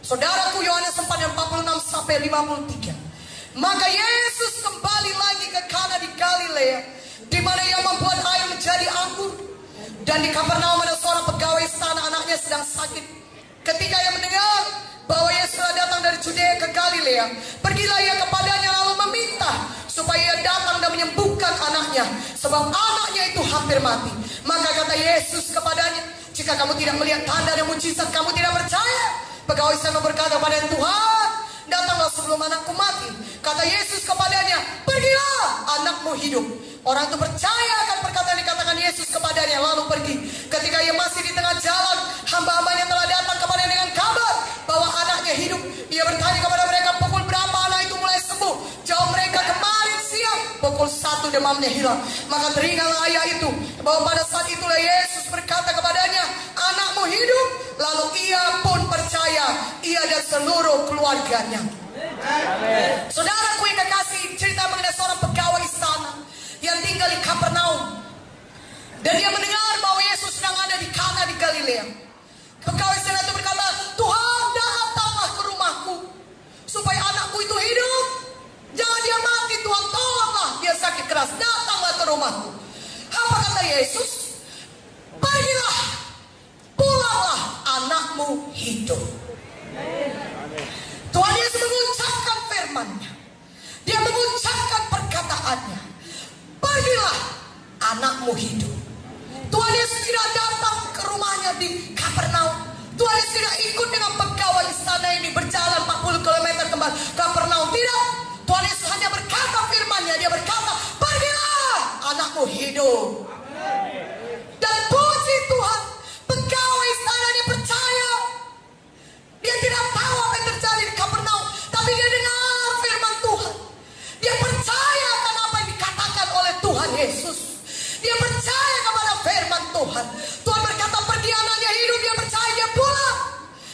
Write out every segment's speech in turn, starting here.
Saudaraku, Yohanes 4 ayat 46 sampai 53. Maka Yesus kembali lagi ke Kana di Galilea, di mana ia membuat air menjadi anggur. Dan di Kapernaum ada seorang pegawai istana, anaknya sedang sakit. Ketika ia mendengar bahwa Yesus telah datang dari Judea ke Galilea, pergilah ia kepadanya lalu meminta supaya ia datang dan menyembuhkan anaknya, sebab anaknya itu hampir mati. Maka kata Yesus kepadanya, jika kamu tidak melihat tanda dan mujizat, kamu tidak percaya. Pegawai istana berkata kepada Tuhan, datanglah sebelum anakku mati. Kata Yesus kepadanya, pergilah, anakmu hidup. Orang itu percaya akan perkataan yang dikatakan Yesus kepadanya, lalu pergi. Ketika ia masih di tengah jalan, hamba-hambanya telah datang kepadanya dengan kabar bahwa anaknya hidup. Ia bertanya kepada mereka, pukul berapa anak itu mulai sembuh? Jawab mereka, kemarin siang pukul 1 demamnya hilang. Maka teringatlah ayah itu bahwa pada saat itulah Yesus berkata kepadanya, anakmu hidup. Lalu ia pun percaya, ia dan seluruh keluarganya. Saudaraku yang kekasih, cerita mengenai seorang pegawai istana yang tinggal di Kapernaum, dan dia mendengar bahwa Yesus sedang ada di Kana di Galilea. Pegawai istana itu berkata, Tuhan, datanglah ke rumahku supaya anakku itu hidup. Jangan dia mati, Tuhan, tolonglah, dia sakit keras, datanglah ke rumahku. Apa kata Yesus? Pergilah, pulanglah, anakmu hidup. Tuhan Yesus mengucapkan firman-Nya. Dia mengucapkan perkataannya. Pergilah, anakmu hidup. Tuhan Yesus tidak datang ke rumahnya di Kapernaum. Tuhan Yesus tidak ikut dengan pegawai istana ini berjalan 40 km ke Kapernaum. Tidak. Tuhan Yesus hanya berkata firman-Nya. Dia berkata, pergilah, anakmu hidup. Dan puji Tuhan, pegawai istana ini percaya. Dia tidak tahu apa yang terjadi di Kapernaum, tapi dia dengar firman Tuhan. Dia percaya akan apa yang dikatakan oleh Tuhan Yesus. Dia percaya kepada firman Tuhan. Tuhan berkata, pergi, anaknya hidup. Dia percaya, dia pulang.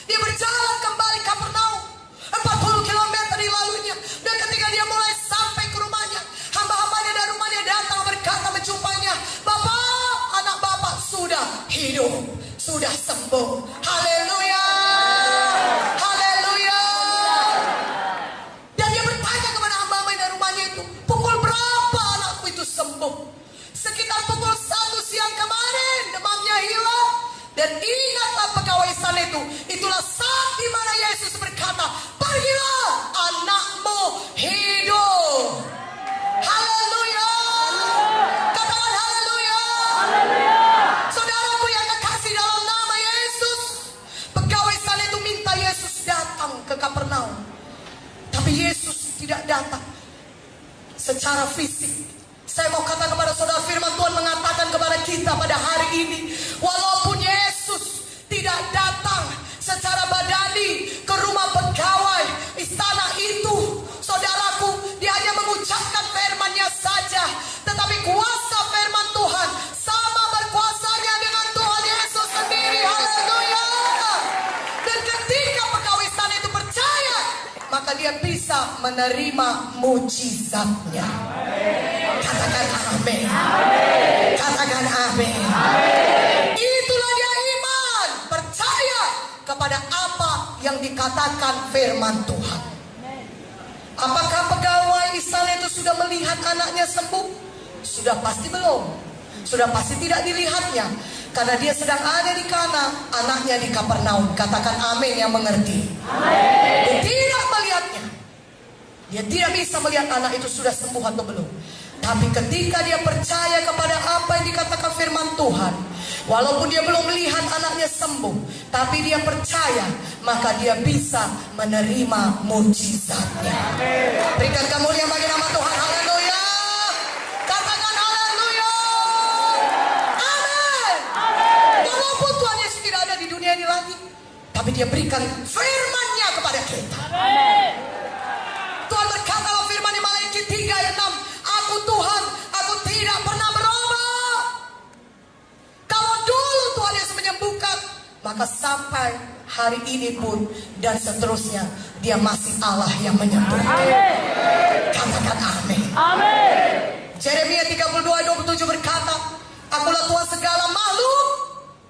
Dia berjalan kembali ke Kapernaum. 40 km dilaluinya. Dan ketika dia mulai sampai ke rumahnya, hamba-hambanya dan rumahnya datang berkata menjumpainya, Bapak, anak Bapak sudah hidup, sudah sembuh. Haleluya. Haleluya. Dan dia bertanya kepada hamba-hambanya dan rumahnya itu, pukul berapa anakku itu sembuh? Sekitar pukul 1 siang kemarin, demamnya hilang. Dan ingatlah pegawai istana itu, itulah saat di mana Yesus berkata, pergilah, anakmu hidup. Haleluya. Katakan haleluya. Saudaraku yang kekasih dalam nama Yesus, pegawai istana itu minta Yesus datang ke Kapernaum. Tapi Yesus tidak datang secara fisik. Saya mau kata kepada saudara, firman Tuhan mengatakan kepada kita pada hari ini, walaupun Yesus tidak datang secara badani ke rumah pegawai istana itu, saudaraku, dia hanya mengucapkan firman-Nya saja. Tetapi kuasa firman Tuhan sama berkuasanya dengan Tuhan Yesus sendiri. Haleluya. Dan ketika pegawai istana itu percaya, maka dia bisa menerima mujizatnya. Katakan amin. Katakan amin. Itulah dia iman, percaya kepada apa yang dikatakan firman Tuhan. Apakah pegawai istana itu sudah melihat anaknya sembuh? Sudah pasti belum. Sudah pasti tidak dilihatnya, karena dia sedang ada di Kana, anaknya di Kapernaum. Katakan amin yang mengerti. Dia tidak melihatnya. Dia tidak bisa melihat anak itu sudah sembuh atau belum. Tapi ketika dia percaya kepada apa yang dikatakan firman Tuhan, walaupun dia belum melihat anaknya sembuh, tapi dia percaya, maka dia bisa menerima mujizatnya. Berikan kemuliaan bagi nama Tuhan. Haleluya. Katakan haleluya. Amin. Walaupun Tuhan Yesus tidak ada di dunia ini lagi, tapi dia berikan firman-Nya kepada kita. Tuhan berkata dalam firman di Maliaki 3 ayat 6, Aku Tuhan, aku tidak pernah berubah. Kalau dulu Tuhan Yesus menyembuhkan, maka sampai hari ini pun dan seterusnya, dia masih Allah yang menyembuhkan. Katakan amin. Yeremia 32:27 berkata, Akulah Tuhan segala makhluk.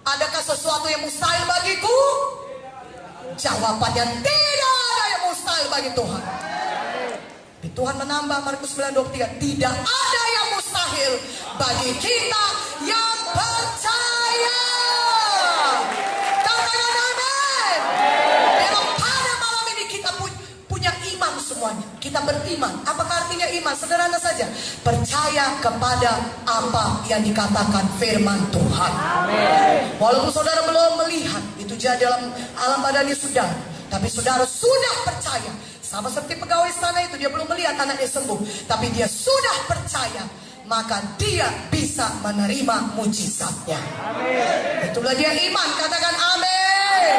Adakah sesuatu yang mustahil bagiku? Jawabannya tidak ada yang mustahil bagi Tuhan. Di Tuhan menambah Markus 9:23, tidak ada yang mustahil bagi kita yang percaya. Katakan amin. Memang pada malam ini kita punya iman semuanya. Kita beriman. Apakah artinya iman? Sederhana saja. Percaya kepada apa yang dikatakan firman Tuhan. Amin. Walaupun saudara belum melihat, itu jadi dalam alam badani sudah. Tapi saudara sudah percaya. Sama seperti pegawai istana itu, dia belum melihat anaknya sembuh, tapi dia sudah percaya, maka dia bisa menerima mujizatnya. Amin. Itulah dia iman. Katakan amin.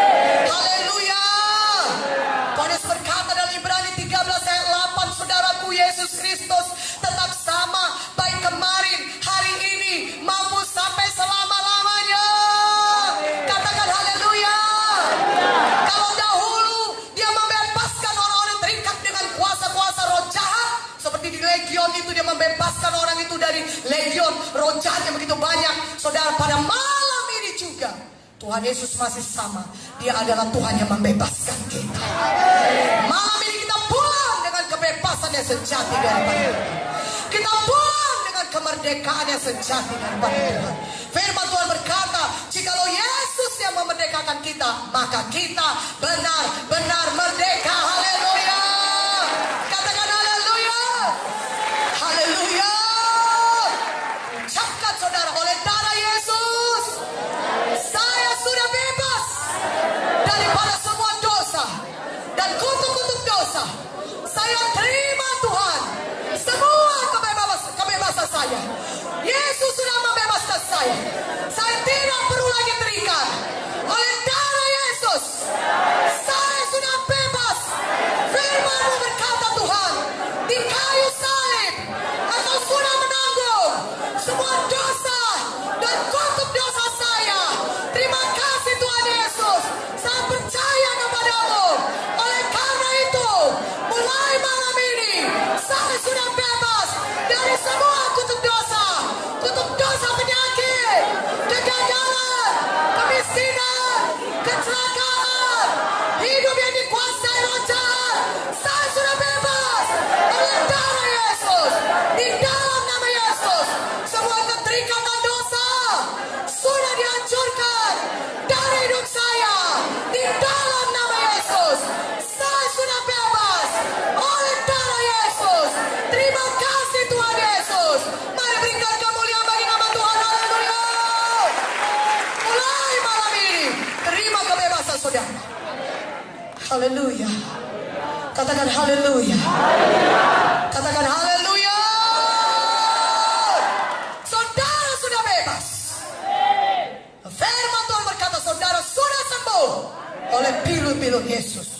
Haleluya. Paulus berkata dalam Ibrani 13 ayat 8, saudaraku, Yesus Kristus tetap sama, baik kemarin, hari ini, mampu sampai selama-lamanya. Katakan haleluya. Kalau dahulu dia membebaskan orang-orang terikat dengan kuasa-kuasa roh jahat, seperti di legion itu dia membebaskan orang itu dari legion roh jahat yang begitu banyak. Saudara, pada malam ini juga Tuhan Yesus masih sama. Dia adalah Tuhan yang membebaskan kita. Malam ini kita pulang dengan kebebasan yang sejati daripada Tuhan. Kita pulang dengan kemerdekaan yang sejati daripada Tuhan. Firman Tuhan berkata, jikalau Yesus yang memerdekakan kita, maka kita benar-benar merdeka. Haleluya. Katakan haleluya. Haleluya. Ucapkan saudara, oleh darah Yesus saya sudah bebas daripada semua dosa dan kutuk-kutuk dosa. Saya terima Tuhan semua kebebasan saya. Yesus sudah membebaskan saya. Saya tidak perlu lagi terikat. Oleh darah Yesus saya sudah bebas. Firman-Mu berkata Tuhan, di kayu salib Engkau sudah menanggung semua dosa dan kutuk dosa saya. Terima kasih Tuhan Yesus. Saya percaya kepada-Mu. Oleh karena itu, mulai malam ini saya sudah bebas dari semua kutuk dosa penyakit, kegagalan, kemiskinan, kecelakaan, hidup yang dikuasai roh jahat. Saya sudah bebas oleh darah Yesus. Di dalam nama Yesus, semua keterikatan dosa sudah dihancurkan dari hidup saya. Di dalam nama Yesus, saya sudah bebas oleh darah Yesus. Terima kasih Tuhan Yesus. Mari berikan kemuliaan bagi nama Tuhan. Haleluya. Mulai malam ini, terima kebebasan saudara. Haleluya. Katakan haleluya. Katakan haleluya. Saudara sudah bebas. Firman Tuhan berkata, saudara sudah sembuh oleh pilu-pilu Yesus.